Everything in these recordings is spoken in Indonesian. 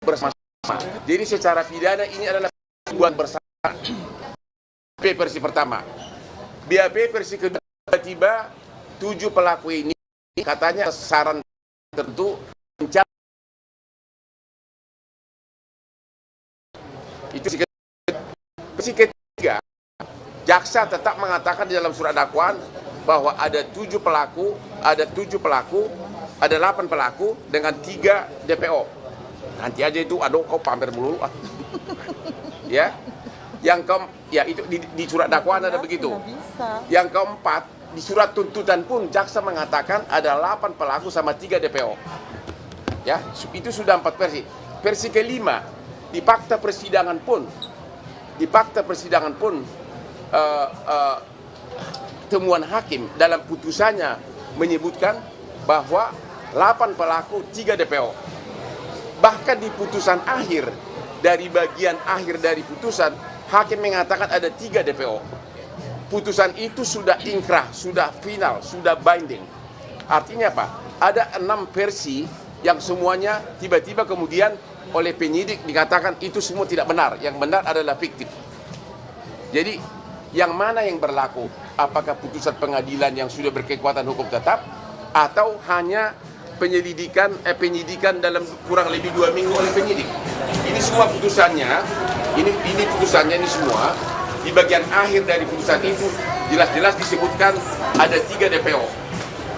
bersama-sama. Jadi secara pidana ini adalah perbuatan bersama. BAP versi pertama. BAP versi kedua, tiba-tiba 7 pelaku ini katanya saran tertentu mencari. Itu versi ketiga. Jaksa tetap mengatakan di dalam surat dakwaan bahwa ada 7 pelaku, ada 8 pelaku dengan 3 DPO. Nanti aja itu, aduh kau pamer mulu. Ya. Ya itu di surat dakwaan ada begitu. Yang keempat, di surat tuntutan pun jaksa mengatakan ada 8 pelaku sama 3 DPO. Ya, itu sudah 4 versi. Versi kelima, di fakta persidangan pun temuan hakim dalam putusannya menyebutkan bahwa 8 pelaku 3 DPO. Bahkan di putusan akhir, dari bagian akhir dari putusan, hakim mengatakan ada 3 DPO. Putusan itu sudah inkrah, sudah final, sudah binding. Artinya apa? Ada 6 versi yang semuanya tiba-tiba kemudian oleh penyidik dikatakan itu semua tidak benar. Yang benar adalah fiktif. Jadi yang mana yang berlaku? Apakah putusan pengadilan yang sudah berkekuatan hukum tetap atau hanya penyidikan dalam kurang lebih 2 minggu oleh penyidik? Ini semua putusannya, ini putusannya ini semua di bagian akhir dari putusan itu jelas-jelas disebutkan ada 3 DPO.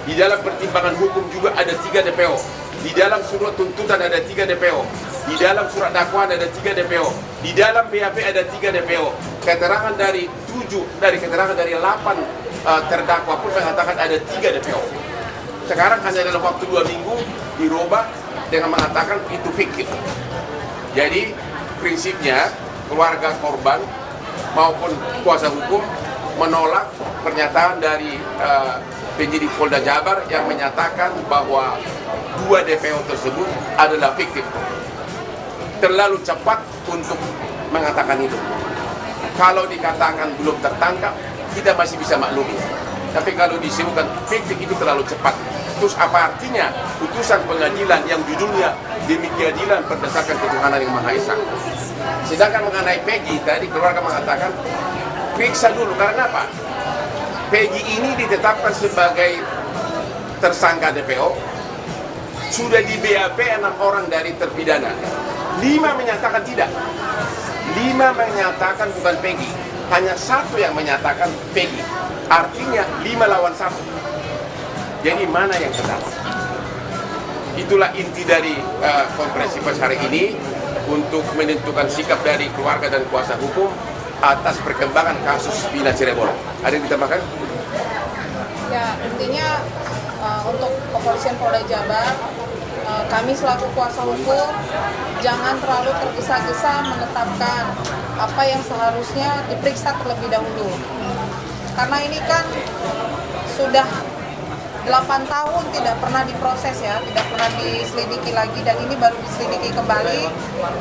Di dalam pertimbangan hukum juga ada 3 DPO. Di dalam surat tuntutan ada 3 DPO. Di dalam surat dakwaan ada 3 DPO. Di dalam BAP ada 3 DPO. Keterangan dari 8 terdakwa pun mengatakan ada 3 DPO. Sekarang hanya dalam waktu 2 minggu dirubah dengan mengatakan itu fiktif. Jadi prinsipnya keluarga korban maupun kuasa hukum menolak pernyataan dari penyidik Polda Jabar yang menyatakan bahwa 2 DPO tersebut adalah fiktif. Terlalu cepat untuk mengatakan itu. Kalau dikatakan belum tertangkap, kita masih bisa maklumi. Tapi kalau disebutkan fiktif itu terlalu cepat. Terus apa artinya putusan pengadilan yang judulnya demi keadilan berdasarkan ketuhanan yang Maha Esa? Sedangkan mengenai Peggy, tadi keluarga mengatakan periksa dulu. Karena apa? Peggy ini ditetapkan sebagai tersangka DPO. Sudah di BAP 6 orang dari terpidana. 5 menyatakan tidak. 5 menyatakan bukan Peggy. Hanya 1 yang menyatakan Peggy. Artinya 5 lawan 1. Jadi mana yang benar? Itulah inti dari konferensi pers hari ini untuk menentukan sikap dari keluarga dan kuasa hukum atas perkembangan kasus Vina Cirebon. Ada yang ditambahkan? Ya, intinya untuk kepolisian Polda Jabar, kami selaku kuasa hukum jangan terlalu tergesa-gesa menetapkan apa yang seharusnya diperiksa terlebih dahulu. Karena ini kan sudah 8 tahun tidak pernah diproses ya, tidak pernah diselidiki lagi, dan ini baru diselidiki kembali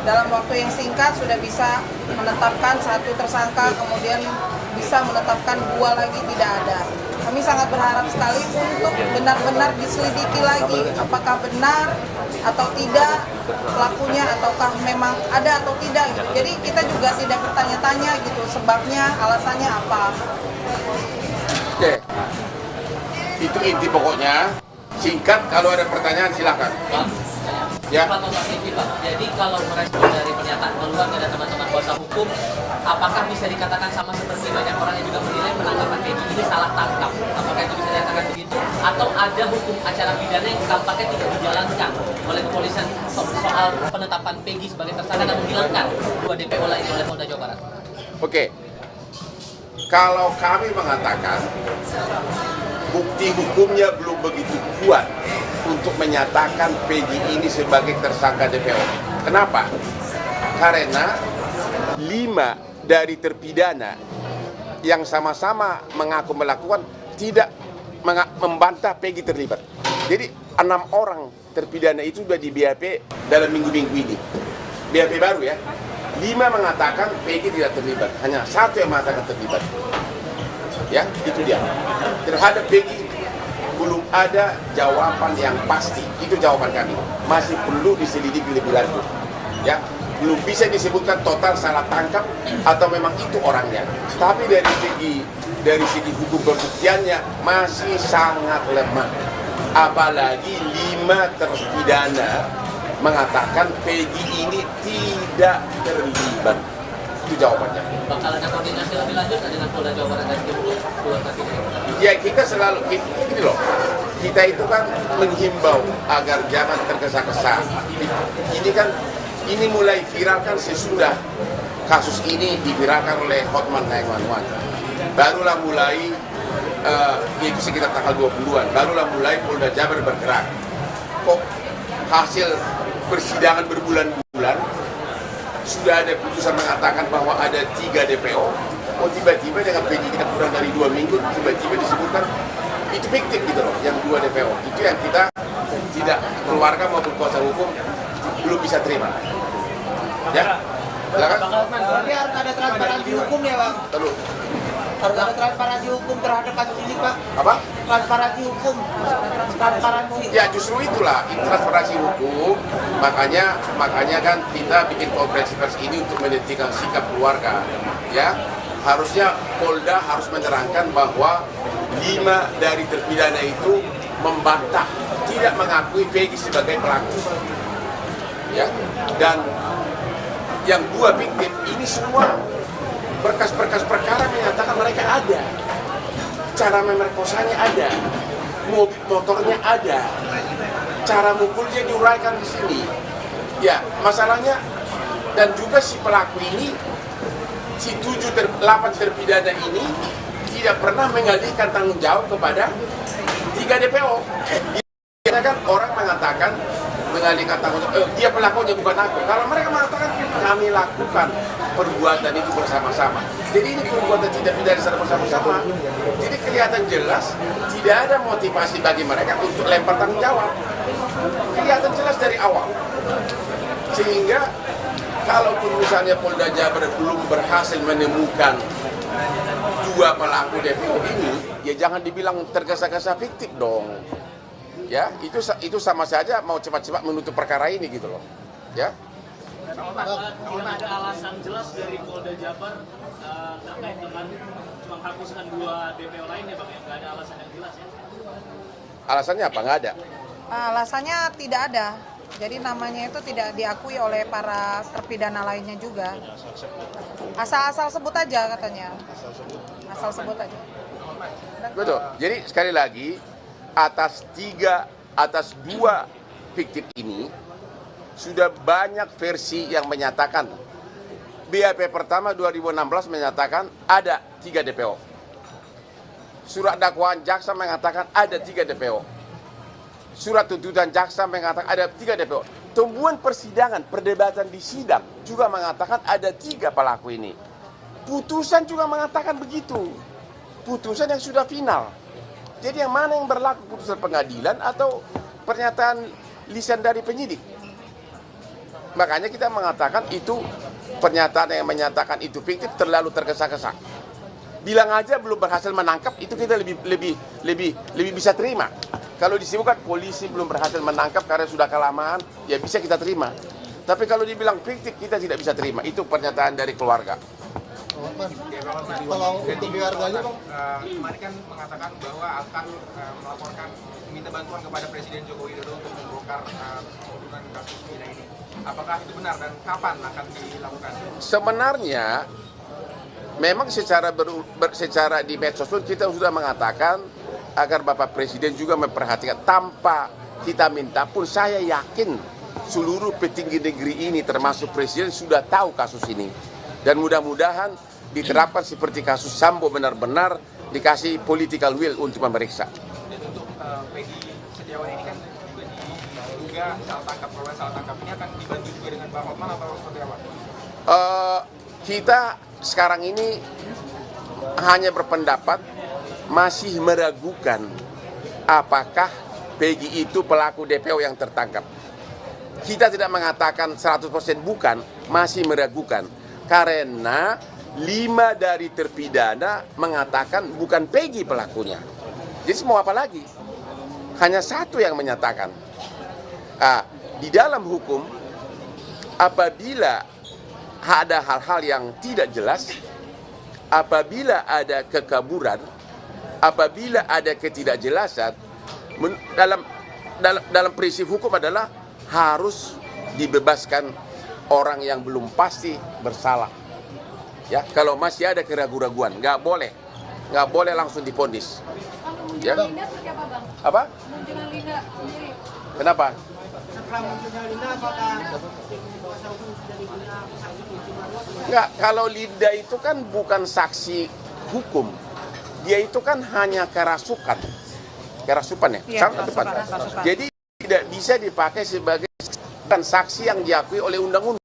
dalam waktu yang singkat sudah bisa menetapkan 1 tersangka, kemudian bisa menetapkan 2 lagi tidak ada. Kami sangat berharap sekali untuk benar-benar diselidiki lagi apakah benar atau tidak pelakunya, ataukah memang ada atau tidak gitu. Jadi kita juga tidak bertanya-tanya gitu sebabnya, alasannya apa. Oke. Itu inti pokoknya. Singkat, kalau ada pertanyaan silakan. Ya. Jadi kalau merespon dari pernyataan keluarga dan teman-teman kuasa hukum, apakah bisa dikatakan sama seperti banyak orang yang juga menilai penangkapan Peggy ini salah tangkap? Apakah itu bisa dikatakan begitu? Atau ada hukum acara pidana yang tampaknya tidak dijalankan oleh kepolisian soal penetapan Peggy sebagai tersangka dan menghilangkan 2 DPO lain oleh Polda Jawa Barat? Oke. Kalau kami mengatakan bukti hukumnya belum begitu kuat untuk menyatakan Peggy ini sebagai tersangka DPO. Kenapa? Karena 5 dari terpidana yang sama-sama mengaku melakukan tidak membantah Peggy terlibat. Jadi 6 orang terpidana itu sudah di BAP dalam minggu-minggu ini. BAP baru ya. 5 mengatakan Peggy tidak terlibat, hanya 1 yang mengatakan terlibat. Ya, itu dia. Terhadap Peggy belum ada jawaban yang pasti. Itu jawaban kami. Masih perlu diselidiki lebih lanjut. Ya, belum bisa disebutkan total salah tangkap atau memang itu orangnya. Tapi dari segi hukum pembuktiannya masih sangat lemah. Apalagi 5 terpidana mengatakan Peggy ini tidak terlibat. Itu jawabannya. Bakal ada koordinasi lebih lanjut dengan Polda Jawa Barat dan tim keluarga kita? Ya, kita selalu ini loh. Kita itu kan menghimbau agar jangan tergesa-gesa. Ini mulai viral kan sesudah kasus ini diviralkan oleh Hotman 911. Barulah mulai itu sekitar tanggal 20-an. Barulah mulai Polda Jabar bergerak. Kok hasil persidangan berbulan-bulan sudah ada putusan mengatakan bahwa ada 3 DPO. Oh, tiba-tiba dengan penyidikan kurang dari 2 minggu tiba-tiba disebutkan itu fiktif gitu loh, yang 2 DPO. Itu yang kita tidak, keluarga maupun kuasa hukum belum bisa terima. Ya, silakan. Tapi harus ada transparansi hukum ya, Bang. Terus Harus ada transparansi hukum terhadap kasus ini, Pak. apa? Transparansi hukum. Transparansi. Ya, justru itulah transparansi hukum. Makanya kan kita bikin konferensi pers ini untuk menentukan sikap keluarga. Ya, harusnya Polda harus menerangkan bahwa 5 dari terpidana itu membantah, tidak mengakui Peggy sebagai pelaku. Ya, dan yang 2 fiktif ini semua berkas-berkas perkara menyatakan mereka ada, cara memerkosanya ada, mobil motornya ada, cara mukulnya diuraikan di sini. Ya, masalahnya dan juga si pelaku ini, si 8 terpidana ini tidak pernah mengalihkan tanggung jawab kepada 3 DPO. Karena kan orang mengatakan mengalihkan tanggung jawab, dia pelakunya bukan aku. Kalau mereka mengatakan kami lakukan perbuatan itu bersama-sama. Jadi ini perbuatan tidak pidana secara bersama-sama. Jadi kelihatan jelas tidak ada motivasi bagi mereka untuk lempar tanggung jawab. Kelihatan jelas dari awal. Sehingga kalaupun misalnya Polda Jabar belum berhasil menemukan 2 pelaku DPO ini, ya jangan dibilang tergesa-gesa fiktif dong. Ya, itu sama saja mau cepat-cepat menutup perkara ini gitu loh. Ya. Apakah ada alasan jelas dari Polda Jabar terkait dengan menghapuskan 2 DPO lainnya, Bang? Nggak ada alasan yang jelas ya? Alasannya apa? Nggak ada. Alasannya tidak ada. Jadi namanya itu tidak diakui oleh para terpidana lainnya juga. Asal-asal sebut aja katanya. Asal sebut aja. Betul. Jadi sekali lagi atas 2 fiktif ini sudah banyak versi yang menyatakan. BAP pertama 2016 menyatakan ada 3 DPO. Surat dakwaan jaksa mengatakan ada 3 DPO. Surat tuntutan jaksa mengatakan ada 3 DPO. Tumbuhan persidangan, perdebatan di sidang juga mengatakan ada 3 pelaku ini. Putusan juga mengatakan begitu. Putusan yang sudah final. Jadi yang mana yang berlaku, putusan pengadilan atau pernyataan lisan dari penyidik? Makanya kita mengatakan itu pernyataan yang menyatakan itu fiktif terlalu tergesa-gesa. Bilang aja belum berhasil menangkap, itu kita lebih bisa terima. Kalau disebutkan polisi belum berhasil menangkap karena sudah kelamaan, ya bisa kita terima. Tapi kalau dibilang fiktif, kita tidak bisa terima. Itu pernyataan dari keluarga. Kalau untuk keluarganya, Bang, kemarin kan mengatakan bahwa akan melaporkan, meminta bantuan kepada Presiden Joko Widodo untuk membongkar pembunuhan kasus Vina ini. Apakah itu benar dan kapan akan dilakukan? Sebenarnya memang secara di medsos pun kita sudah mengatakan agar Bapak Presiden juga memperhatikan. Tanpa kita minta pun saya yakin seluruh petinggi negeri ini termasuk Presiden sudah tahu kasus ini. Dan mudah-mudahan diterapkan seperti kasus Sambo, benar-benar dikasih political will untuk memeriksa. Dan untuk Peggy Setiawan ini kan juga diduga salah tangkap, proses salah tangkap ini akan dibantu juga dengan Pak Hotman atau seperti apa? Kita sekarang ini hanya berpendapat masih meragukan apakah Peggy itu pelaku DPO yang tertangkap. Kita tidak mengatakan 100% bukan, masih meragukan. Karena 5 dari terpidana mengatakan bukan Peggy pelakunya. Jadi mau apa lagi? hanya satu yang menyatakan. Di dalam hukum, apabila ada hal-hal yang tidak jelas, apabila ada kekaburan, apabila ada ketidakjelasan, dalam prinsip hukum adalah harus dibebaskan orang yang belum pasti bersalah. Ya, kalau masih ada keraguan-raguan, nggak boleh langsung divonis. Ya. Linda seperti apa, Bang? Apa? Munculan Linda sendiri. Kenapa? Setelah munculnya Linda, apakah Enggak, kalau Linda itu kan bukan saksi hukum. Dia itu kan hanya kerasukan. Kerasupan ya? Iya, Sama tepat. kerasukan. Jadi tidak bisa dipakai sebagai saksi yang diakui oleh undang-undang.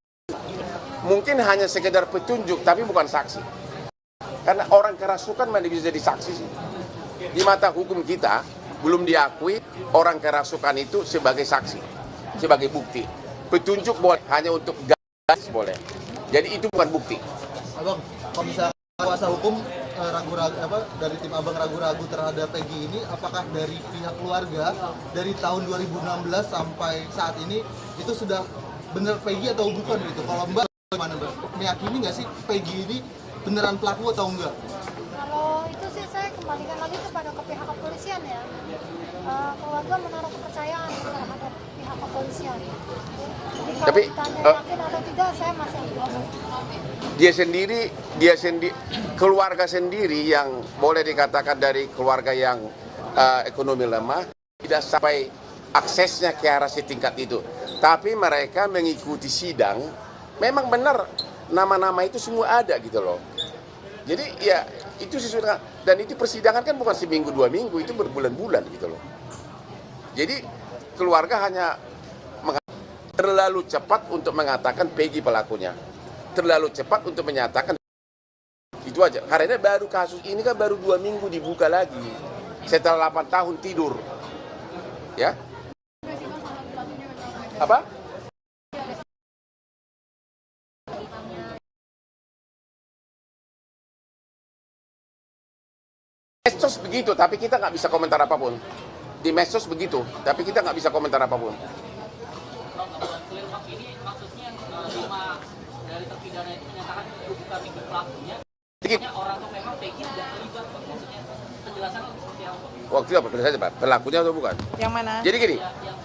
Mungkin hanya sekedar petunjuk, tapi bukan saksi. Karena orang kerasukan mana bisa jadi saksi sih? Di mata hukum kita, belum diakui orang kerasukan itu sebagai saksi, sebagai bukti. Petunjuk boleh, hanya untuk gas boleh. Jadi itu bukan bukti. Abang, kalau misalnya kuasa hukum ragu-ragu dari tim Abang ragu-ragu terhadap Peggy ini, apakah dari pihak keluarga dari tahun 2016 sampai saat ini itu sudah benar Peggy atau bukan gitu? Kalau Mbak gimana Mbak? Meyakini nggak sih Peggy ini beneran pelaku atau enggak? Kalau itu sih saya kembalikan lagi kepada pihak kepolisian ya. Keluarga menaruh kepercayaan terhadap pihak kepolisian. Jadi kalau Tapi, ditanya yakin atau tidak, saya masih belum. Dia sendiri, keluarga sendiri yang boleh dikatakan dari keluarga yang ekonomi lemah, tidak sampai aksesnya ke arah setingkat itu. Tapi mereka mengikuti sidang, memang benar nama-nama itu semua ada gitu loh. Jadi ya itu sesudah, dan itu persidangan kan bukan seminggu 2 minggu, itu berbulan-bulan gitu loh. Jadi keluarga hanya terlalu cepat untuk mengatakan Peggy pelakunya, terlalu cepat untuk menyatakan itu aja. Karena baru kasus ini kan baru 2 minggu dibuka lagi setelah 8 tahun tidur, ya. Apa? Medsos begitu, tapi kita nggak bisa komentar apapun. Di medsos begitu, tapi kita nggak bisa komentar apapun. Clear Bang, ini maksudnya 5 dari terpidana itu menyatakan itu bukan Peggy pelakunya. Maksudnya orang itu memang Peggy tidak terlibat, Bang. Maksudnya penjelasan seperti apa? Waktu itu apa? Saja Pak, pelakunya atau bukan? Yang mana? Jadi gini,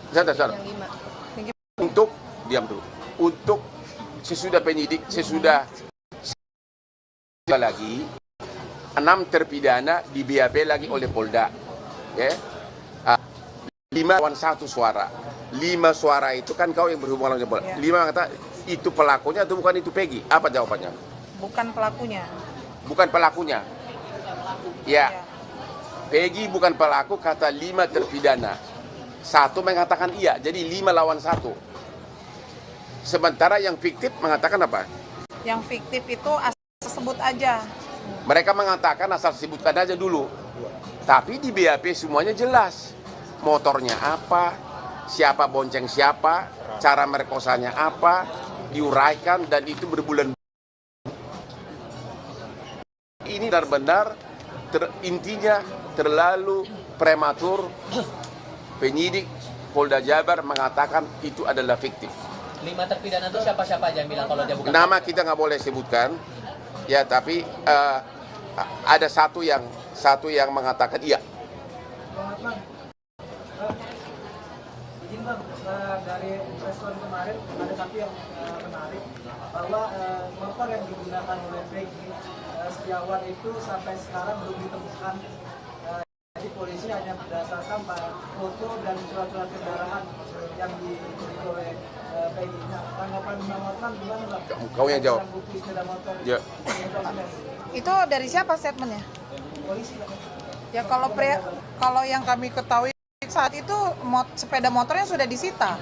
sebentar. Yang 5. Untuk diam dulu. Untuk sesudah penyidik, sesudah lagi 6 terpidana di BAP lagi oleh Polda. Ya. 5 lawan 1 suara. 5 suara itu kan kau yang berhubungan dengan Polda. 5 kata itu pelakunya atau bukan itu Peggy? Apa jawabannya? Bukan pelakunya. Bukan pelakunya. Ya. Peggy bukan pelaku, kata 5 terpidana. 1 mengatakan iya, jadi 5 lawan 1. Sementara yang fiktif mengatakan apa? Yang fiktif itu asal sebut aja. Mereka mengatakan asal sebutkan aja dulu. Tapi di BAP semuanya jelas. Motornya apa, siapa bonceng siapa, cara merkosanya apa, diuraikan, dan itu berbulan. Ini benar-benar intinya terlalu prematur. Penyidik Polda Jabar mengatakan itu adalah fiktif. 5 terpidana itu siapa-siapa aja yang bilang kalau dia bukan? Nama kita nggak boleh sebutkan, ya, tapi ada satu yang mengatakan iya. Izin Bang, dari respon kemarin ada satu yang menarik bahwa motor yang digunakan oleh Peggy Setiawan itu sampai sekarang belum ditemukan. Jadi polisi hanya berdasarkan foto dan surat-surat kendaraan yang dimiliki oleh Peggy. Nah, tanggapan Bang Hotman gimana Bang? Kau yang jawab. Bukti sepeda motor. Ya. Itu dari siapa statementnya? Polisi Bang. Ya kalau yang kami ketahui saat itu sepeda motornya sudah disita.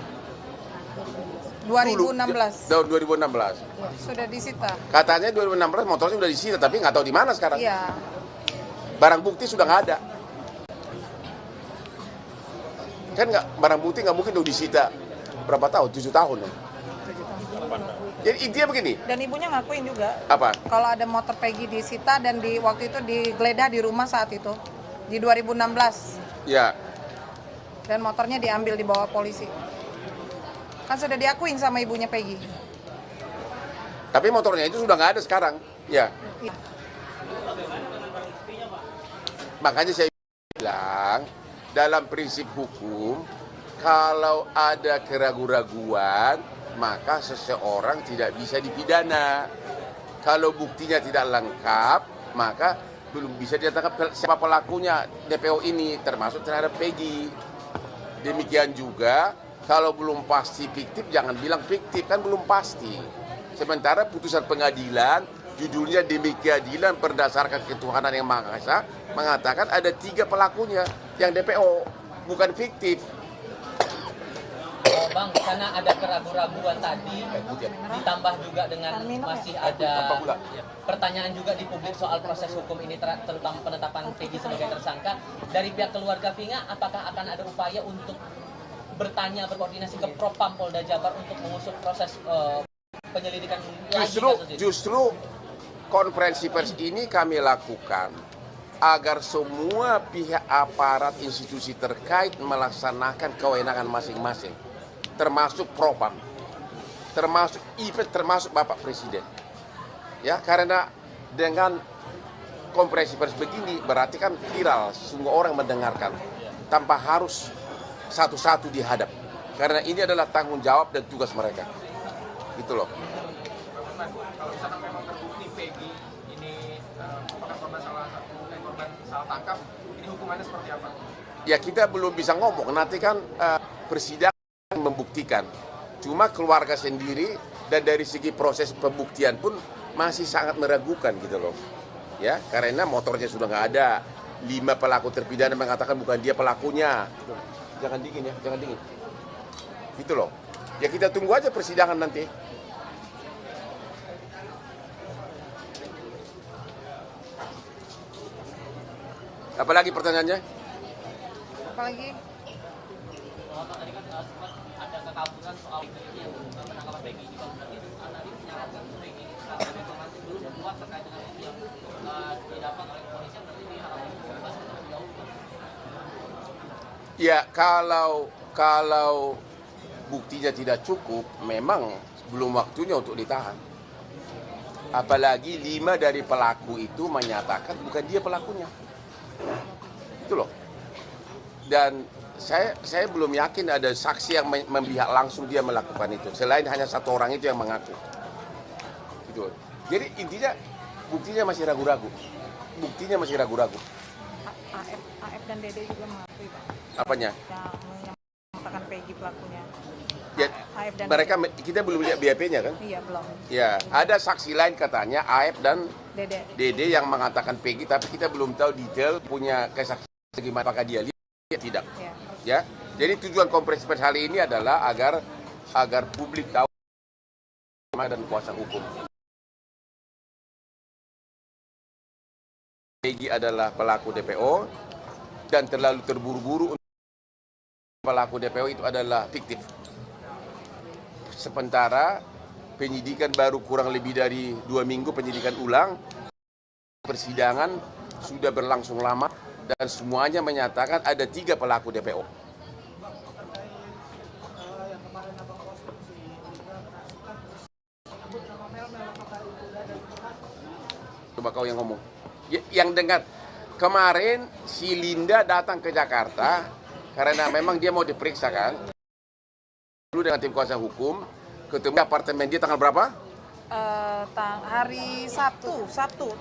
2016. Tahun 2016. Sudah disita. Katanya 2016 motornya sudah disita, tapi nggak tahu di mana sekarang. Iya. Barang bukti sudah nggak ada. Kan barang bukti nggak mungkin udah disita berapa tahun? 7 tahun. Ya? Jadi intinya begini. Dan ibunya ngakuin juga. Apa? Kalau ada motor Peggy disita dan waktu itu digeledah di rumah saat itu di 2016. Ya. dan motornya diambil dibawa polisi. Kan sudah diakuin sama ibunya Peggy. Tapi motornya itu sudah nggak ada sekarang. Ya. Iya. Makanya saya bilang, dalam prinsip hukum, kalau ada keraguan-raguan, maka seseorang tidak bisa dipidana. Kalau buktinya tidak lengkap, maka belum bisa ditangkap siapa pelakunya DPO ini, termasuk terhadap Peggy. Demikian juga, kalau belum pasti fiktif, jangan bilang fiktif, kan belum pasti. Sementara putusan pengadilan, judulnya demi keadilan berdasarkan ketuhanan yang Maha Esa, mengatakan ada 3 pelakunya yang DPO, bukan fiktif. Bang, karena ada keraguan-raguan tadi, ditambah juga dengan masih ada pertanyaan juga di publik soal proses hukum ini, terutama penetapan Peggy sebagai tersangka. Dari pihak keluarga Vina, apakah akan ada upaya untuk bertanya, berkoordinasi ke Propam Polda Jabar untuk mengusut proses penyelidikan Justru konferensi pers ini kami lakukan agar semua pihak aparat institusi terkait melaksanakan kewenangan masing-masing, termasuk Propam, termasuk Bapak Presiden. Ya, karena dengan konferensi pers begini berarti kan viral, semua orang mendengarkan tanpa harus satu-satu dihadap. Karena ini adalah tanggung jawab dan tugas mereka. Gitu loh. Kalau misalkan memang terbukti Peggy ini merupakan korban salah tangkap, ini hukumannya seperti apa? Ya kita belum bisa ngomong, nanti kan persidangan membuktikan. Cuma keluarga sendiri dan dari segi proses pembuktian pun masih sangat meragukan gitu loh. Ya, karena motornya sudah nggak ada. 5 pelaku terpidana mengatakan bukan dia pelakunya. Jangan dingin ya, jangan dingin. Gitu loh. Ya kita tunggu aja persidangan nanti. Apalagi pertanyaannya? Apalagi? Tadi kan sempat ada kekaburan soal yang penangkapan Peggy juga. Berarti tadi menyarankan Peggy sebagai informasi belum kuat terkait dengan yang didapat oleh kepolisian, berarti diharapkan bebas terlebih dahulu. Ya kalau buktinya tidak cukup, memang belum waktunya untuk ditahan. Apalagi 5 dari pelaku itu menyatakan bukan dia pelakunya. Itu loh. Dan saya belum yakin ada saksi yang memihak langsung dia melakukan itu. Selain hanya 1 orang itu yang mengaku. Gitu. Jadi intinya buktinya masih ragu-ragu. Buktinya masih ragu-ragu. AF dan Dede juga mengakui, Pak. Apanya? Yang mengatakan Peggy pelakunya. Ya, AF dan mereka kita belum lihat BAP-nya kan? Iya, belum. Ya, ada saksi lain katanya AF dan Dede. Dede yang mengatakan Peggy, tapi kita belum tahu detail punya kesaksian gimana, apakah dia lihat tidak. Ya. Jadi tujuan konferensi pers hari ini adalah agar publik tahu dan kuasa hukum. Peggy adalah pelaku DPO dan terlalu terburu-buru untuk pelaku DPO itu adalah fiktif. Sementara penyidikan baru kurang lebih dari 2 minggu penyidikan ulang, persidangan sudah berlangsung lama dan semuanya menyatakan ada 3 pelaku DPO. Coba kau yang ngomong. Yang dengar kemarin si Linda datang ke Jakarta karena memang dia mau diperiksa kan. Dulu dengan tim kuasa hukum ketemu apartemen dia tanggal berapa? Hari Sabtu.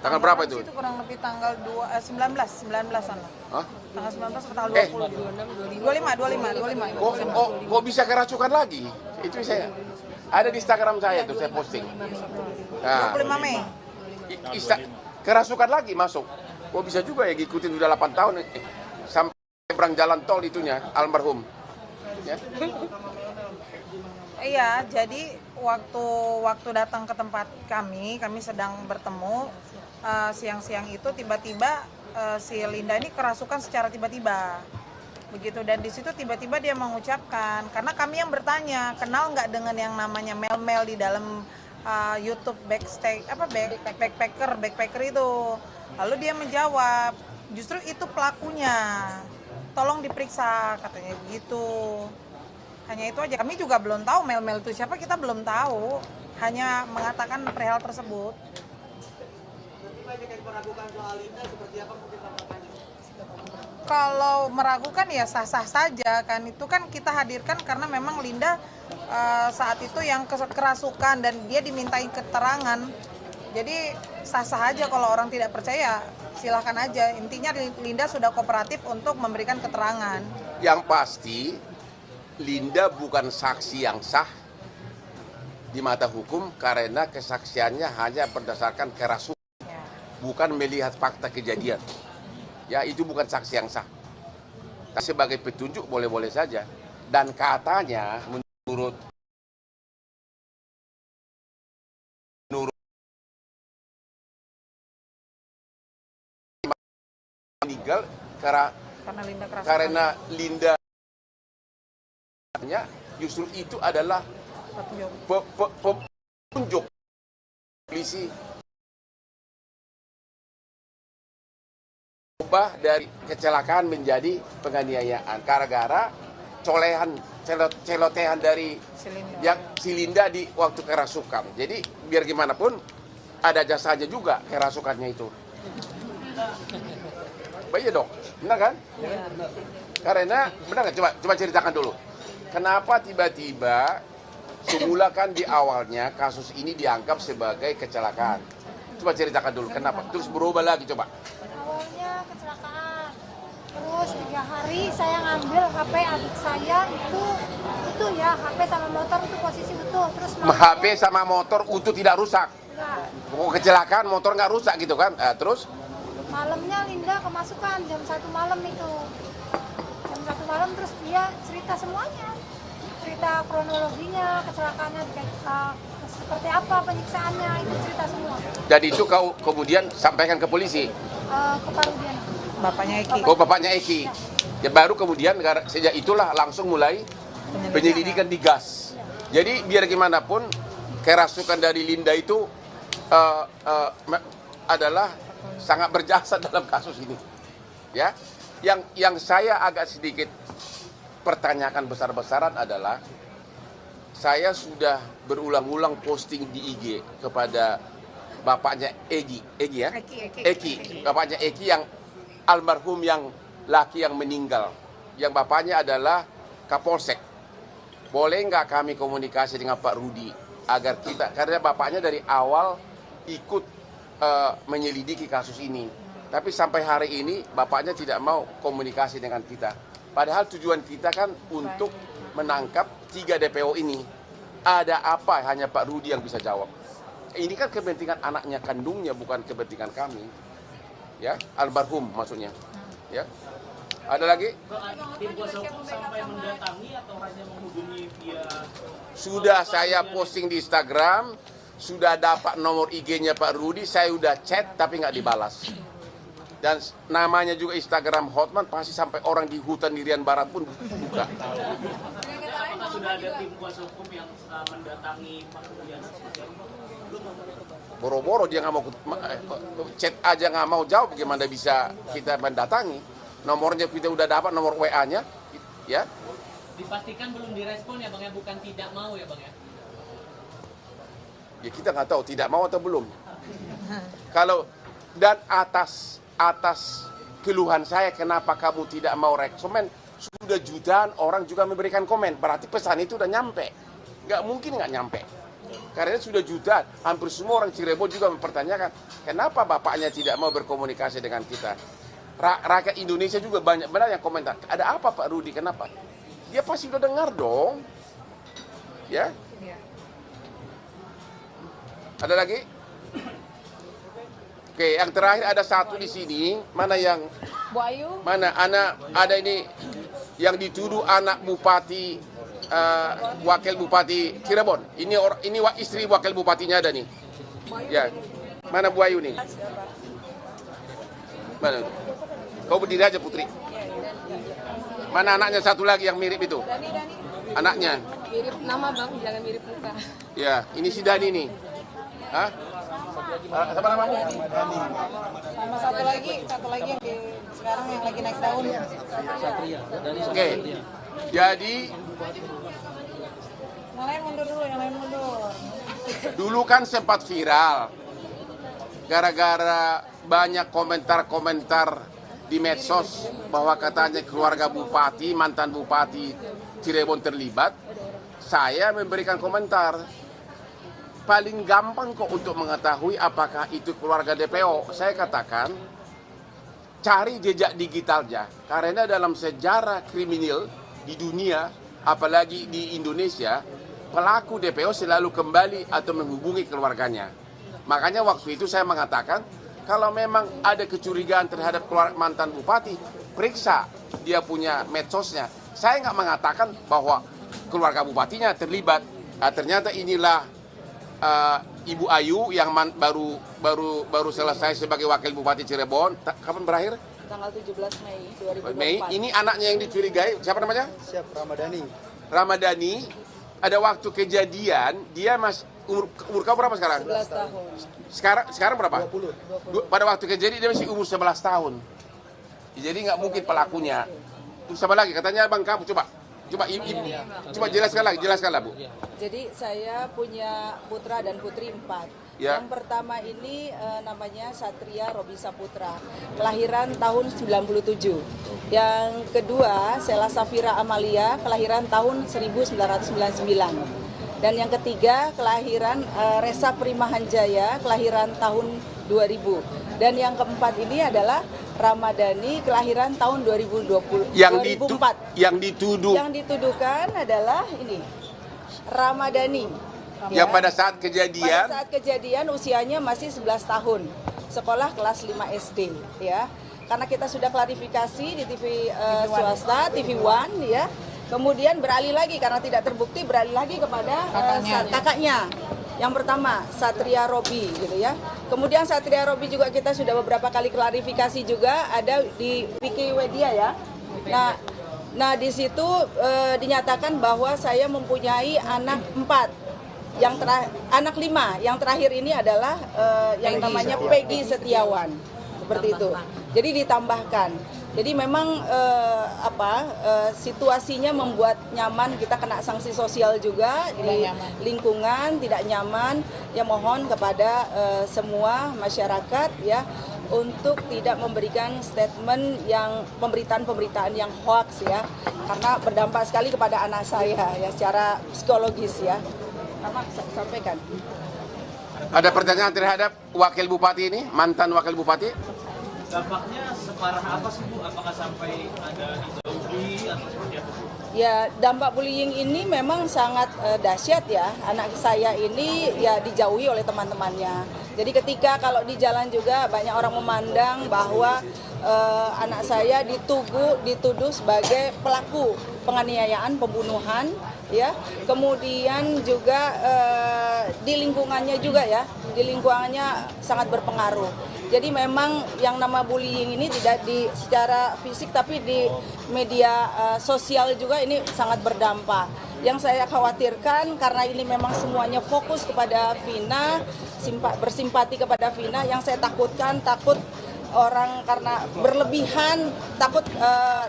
Tanggal berapa itu? Itu kurang lebih tanggal 19-an lah. Hah? Tanggal 19 atau tanggal 20? 25. Kok bisa kerasukan lagi? Itu saya. Ada di Instagram saya tuh, saya posting. Nah, 25 Mei. Kerasukan lagi masuk. Kok bisa juga ya ngikutin udah 8 tahun sampai perang jalan tol itunya, almarhum. Ya. Iya, jadi waktu datang ke tempat kami sedang bertemu siang-siang itu tiba-tiba si Linda ini kerasukan secara tiba-tiba. Begitu, dan di situ tiba-tiba dia mengucapkan, karena kami yang bertanya, kenal nggak dengan yang namanya Mel di dalam YouTube backpacker itu. Lalu dia menjawab, justru itu pelakunya. tolong diperiksa, katanya begitu. Hanya itu aja. Kami juga belum tahu mail-mail itu siapa, kita belum tahu. Hanya mengatakan perihal tersebut. Banyak yang meragukan soal Linda, seperti apa mungkin tanggapannya? Kalau meragukan ya sah-sah saja kan, itu kan kita hadirkan karena memang Linda saat itu yang kerasukan dan dia dimintai keterangan. Jadi sah-sah aja, kalau orang tidak percaya silahkan aja. Intinya Linda sudah kooperatif untuk memberikan keterangan. Yang pasti Linda bukan saksi yang sah di mata hukum karena kesaksiannya hanya berdasarkan kerasukan, bukan melihat fakta kejadian. Ya, itu bukan saksi yang sah. Sebagai petunjuk boleh-boleh saja. Dan katanya menurut meninggal karena Linda justru itu adalah petunjuk polisi ubah dari kecelakaan menjadi penganiayaan gara-gara celotehan dari si Linda di waktu kerasukan. Jadi biar gimana pun ada jasanya juga kerasukannya itu. Baik dong, benar kan? Ya. Karena benar kan? Coba ceritakan dulu. Kenapa tiba-tiba semula kan di awalnya kasus ini dianggap sebagai kecelakaan? Coba ceritakan dulu kenapa. Terus berubah lagi coba. Awalnya kecelakaan. Terus 3 hari saya ngambil HP adik saya itu ya HP sama motor itu posisi utuh. Terus HP sama motor utuh tidak rusak. Enggak. Kecelakaan motor nggak rusak gitu kan? Terus? Malamnya Linda kemasukan jam 1 malam itu. Jam 1 malam terus dia cerita semuanya. Cerita kronologinya, kecelakaannya seperti apa, penyiksaannya, itu cerita semua. Dan itu kau kemudian sampaikan ke polisi? Ke Pak Rudiana. Bapaknya Eki. Oh, bapaknya Eki. Ya baru kemudian sejak itulah langsung mulai penyelidikan digas. Jadi biar gimana pun kerasukan dari Linda itu adalah sangat berjasa dalam kasus ini. Ya. Yang saya agak sedikit pertanyakan besar-besaran adalah saya sudah berulang-ulang posting di IG kepada bapaknya Eki ya? Eki. Bapaknya Eki yang almarhum yang laki yang meninggal. Yang bapaknya adalah Kapolsek. Boleh nggak kami komunikasi dengan Pak Rudi agar kita, karena bapaknya dari awal ikut menyelidiki kasus ini. Tapi sampai hari ini bapaknya tidak mau komunikasi dengan kita. Padahal tujuan kita kan untuk menangkap 3 DPO ini. Ada apa hanya Pak Rudi yang bisa jawab. Ini kan kepentingan anaknya kandungnya, bukan kepentingan kami. Ya, almarhum maksudnya. Ya. Ada lagi? Tim kuasa hukum sampai mendatangi atau hanya menghubungi via? Sudah saya posting di Instagram, sudah dapat nomor IG-nya Pak Rudi, saya udah chat tapi nggak dibalas. Dan namanya juga Instagram Hotman, pasti sampai orang di hutan Irian Barat pun buka. Apakah sudah ada tim kuasa hukum yang mendatangi Pak Rudiana? Boro-boro dia nggak mau chat aja nggak mau jawab, bagaimana bisa kita mendatangi? Nomornya kita udah dapat, nomor WA-nya, ya. Dipastikan belum direspon ya Bang ya, bukan tidak mau ya Bang ya? Ya kita nggak tahu tidak mau atau belum. Kalau dan atas keluhan saya kenapa kamu tidak mau rekomen, sudah jutaan orang juga memberikan komen, berarti pesan itu udah nyampe. Nggak mungkin nggak nyampe, karena sudah jutaan, hampir semua orang Cirebon juga mempertanyakan kenapa bapaknya tidak mau berkomunikasi dengan kita. Rakyat Indonesia juga banyak benar yang komentar, ada apa Pak Rudi, kenapa? Dia pasti udah dengar dong, ya. Ada lagi? Oke, yang terakhir ada satu di sini, mana yang Bu Ayu? Mana ada ini yang dituduh anak bupati, wakil bupati Cirebon. Ini istri wakil bupatinya ada nih. Ya, mana Bu Ayu nih? Mana? Kau berdiri aja Putri. Mana anaknya satu lagi yang mirip itu? Dani. Anaknya? Mirip nama Bang, jangan mirip muka. Ya, ini si Dani nih. Hah? Siapa namanya? Sama satu lagi yang sekarang yang lagi naik daun. Oke. Jadi Yang lain mundur dulu, yang lain mundur. dulu kan sempat viral gara-gara banyak komentar-komentar di medsos bahwa katanya keluarga bupati, mantan bupati Cirebon terlibat. Saya memberikan komentar. Paling gampang kok untuk mengetahui apakah itu keluarga DPO. Saya katakan cari jejak digitalnya. Karena dalam sejarah kriminal di dunia, apalagi di Indonesia, pelaku DPO selalu kembali atau menghubungi keluarganya. Makanya waktu itu saya mengatakan, kalau memang ada kecurigaan terhadap mantan bupati, periksa dia punya medsosnya. Saya nggak mengatakan bahwa keluarga bupatinya terlibat. Nah, ternyata inilah Ibu Ayu yang baru selesai sebagai wakil bupati Cirebon. Kapan berakhir? Tanggal 17 Mei 2024. Mei. Ini anaknya yang dicurigai. Siapa namanya? Siap, Ramadhani. Ramadhani. Ada waktu kejadian, dia umur kamu berapa sekarang? 11 tahun. Sekarang berapa? 20. Pada waktu kejadian dia masih umur 11 tahun. Jadi nggak mungkin pelakunya. Terus apa lagi? Katanya Bang kamu coba jelaskanlah Bu. Jadi saya punya putra dan putri 4. Ya. Yang pertama ini namanya Satria Robi Saputra, kelahiran tahun 97. Yang kedua Sela Safira Amalia, kelahiran tahun 1999. Dan yang ketiga kelahiran Resa Primahanjaya, kelahiran tahun 2000. Dan yang keempat ini adalah Ramadhani, kelahiran tahun 2004. Yang dituduhkan adalah ini, Ramadhani. Yang pada saat kejadian Usianya masih 11 tahun, sekolah kelas 5 SD ya. Karena kita sudah klarifikasi di TV swasta, TV One ya. Kemudian beralih lagi karena tidak terbukti, beralih lagi kepada kakaknya. Yang pertama Satria Robi gitu ya. Kemudian Satria Robi juga kita sudah beberapa kali klarifikasi juga ada di Wikipedia ya. Nah di situ dinyatakan bahwa saya mempunyai anak 4. Anak 5, yang terakhir ini adalah yang namanya Peggy Setiawan, seperti itu. Jadi ditambahkan. Jadi memang situasinya membuat nyaman, kita kena sanksi sosial juga di lingkungan, tidak nyaman. Ya mohon kepada semua masyarakat ya untuk tidak memberikan statement yang pemberitaan yang hoax ya, karena berdampak sekali kepada anak saya ya secara psikologis ya. Karena sampaikan. Ada pertanyaan terhadap wakil bupati ini, mantan wakil bupati? Dampaknya separah apa sih Bu? Apakah sampai ada dijauhi atau seperti apa? Ya, dampak bullying ini memang sangat dahsyat ya. Anak saya ini ya dijauhi oleh teman-temannya. Jadi ketika kalau di jalan juga banyak orang memandang bahwa anak saya dituduh sebagai pelaku penganiayaan, pembunuhan ya. Kemudian juga di lingkungannya juga ya, di lingkungannya sangat berpengaruh. Jadi memang yang nama bullying ini tidak secara fisik tapi di media sosial juga ini sangat berdampak. Yang saya khawatirkan karena ini memang semuanya fokus kepada Vina, bersimpati kepada Vina, yang saya takut orang karena berlebihan takut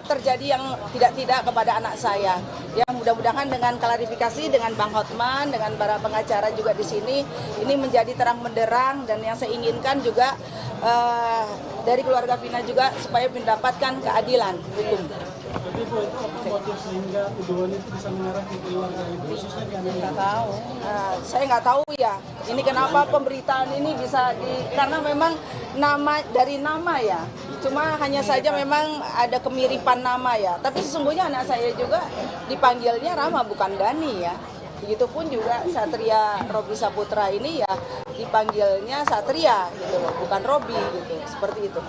terjadi yang tidak kepada anak saya. Ya mudah-mudahan dengan klarifikasi dengan Bang Hotman, dengan para pengacara juga di sini, ini menjadi terang benderang, dan yang saya inginkan juga dari keluarga Vina juga supaya mendapatkan keadilan hukum. Tapi Bu, itu apa motif sehingga tuduhan itu bisa mengarah ke keluarga Ibu, khususnya di Amerika? Nggak tahu. Saya nggak tahu ya. Ini kenapa pemberitaan ini bisa karena memang dari nama ya. Cuma hanya saja memang ada kemiripan nama ya. Tapi sesungguhnya anak saya juga dipanggilnya Rama bukan Dani ya. Begitupun juga Satria Robi Saputra ini ya dipanggilnya Satria gitu loh, bukan Robi gitu. Seperti itu.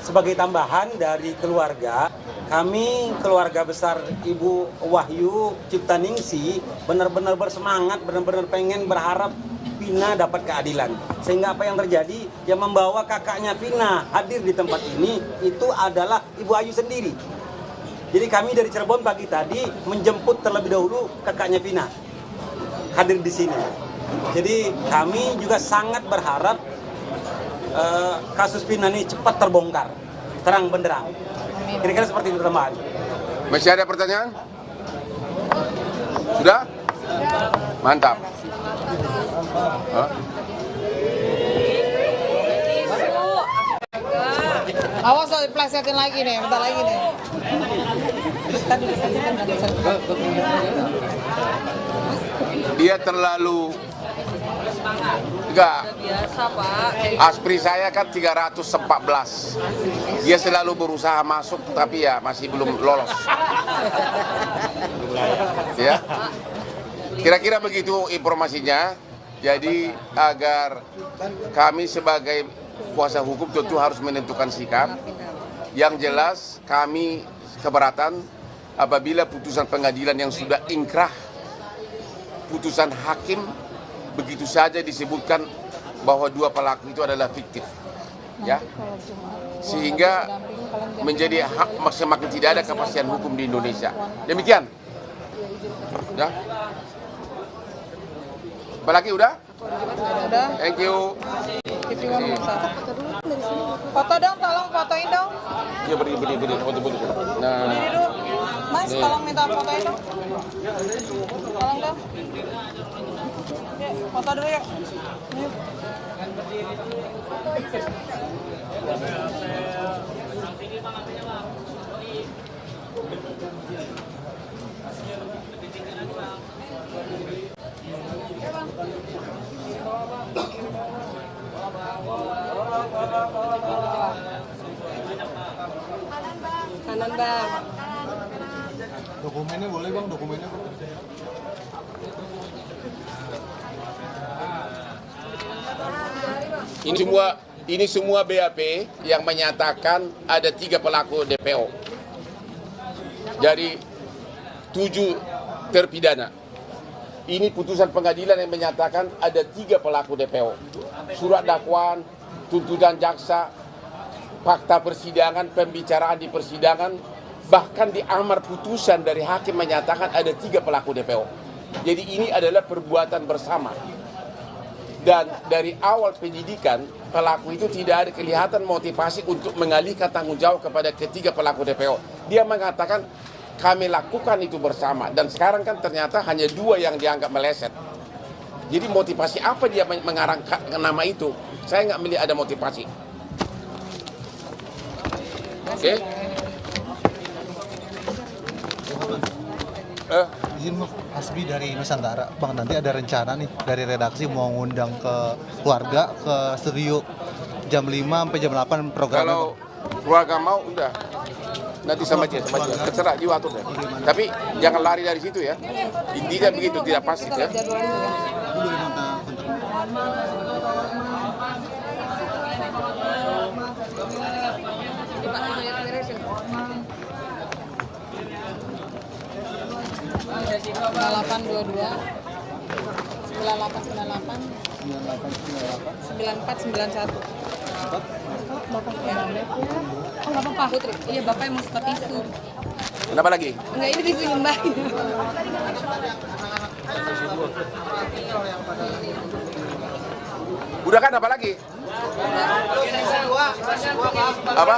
Sebagai tambahan dari keluarga, kami keluarga besar Ibu Wahyu Ciptaningsi benar-benar bersemangat, benar-benar pengen berharap Vina dapat keadilan. Sehingga apa yang terjadi, yang membawa kakaknya Vina hadir di tempat ini, itu adalah Ibu Ayu sendiri. Jadi kami dari Cirebon pagi tadi menjemput terlebih dahulu kakaknya Vina hadir di sini. Jadi kami juga sangat berharap kasus Vina ini cepat terbongkar, terang benderang. Kira-kira seperti itu teman. Masih ada pertanyaan? Sudah? Mantap. Hah? Awas lo diplesetin lagi nih, bentar lagi nih. Dia terlalu enggak. Biasa, Pak. Aspri saya kan 314. Dia selalu berusaha masuk tapi ya masih belum lolos. Ya. Kira-kira begitu informasinya. Jadi agar kami sebagai kuasa hukum tentu harus menentukan sikap. Yang jelas kami keberatan apabila putusan pengadilan yang sudah inkrah, putusan hakim begitu saja disebutkan bahwa dua pelaku itu adalah fiktif, ya, sehingga menjadi semakin tidak ada kepastian hukum di Indonesia. Demikian, ya. Apalagi udah? Udah. Thank you. Foto dong, tolong fotoin dong. Ya beri foto. Nah, Berdiri dulu. Mas, tolong minta fotoin dong. Tolong dong. Yuk, foto dulu yuk. Yuk. Kanan, Bang. Dokumennya boleh Bang, dokumennya Bang. Ini semua BAP yang menyatakan ada 3 pelaku DPO dari 7 terpidana. Ini putusan pengadilan yang menyatakan ada 3 pelaku DPO. Surat dakwaan, tuntutan jaksa, fakta persidangan, pembicaraan di persidangan, bahkan di amar putusan dari hakim menyatakan ada 3 pelaku DPO. Jadi ini adalah perbuatan bersama. Dan dari awal penyidikan, pelaku itu tidak ada kelihatan motivasi untuk mengalihkan tanggung jawab kepada ketiga pelaku DPO. Dia mengatakan, kami lakukan itu bersama. Dan sekarang kan ternyata hanya 2 yang dianggap meleset. Jadi motivasi apa dia mengarang nama itu? Saya nggak melihat ada motivasi. Oke? Izin Bang, Hasbi dari Nusantara. Bang, nanti ada rencana nih dari redaksi mau ngundang ke keluarga ke studio jam 5 sampai jam 8 program. Kalau keluarga mau, udah. Nanti sama dia. Terserah, diwatur deh. Tapi jangan lari dari situ ya. Intinya begitu, tidak pasti ya. Bapak yang nggak apa-apa. Putri. Iya, Bapak yang mau suka tisu. Kenapa lagi? Enggak, ini tisu Mbak. Udah kan, apa lagi? Apa?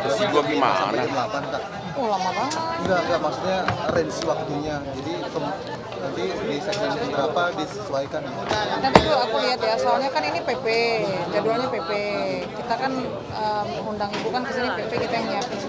Si gua gimana? Oh, lama banget. Enggak, maksudnya range waktunya. Jadi nanti di segmen berapa disesuaikan. Nanti dulu aku lihat ya, soalnya kan ini PP, jadwalnya PP. Kita kan undang ibu kan kesini PP, kita yang nyiapin.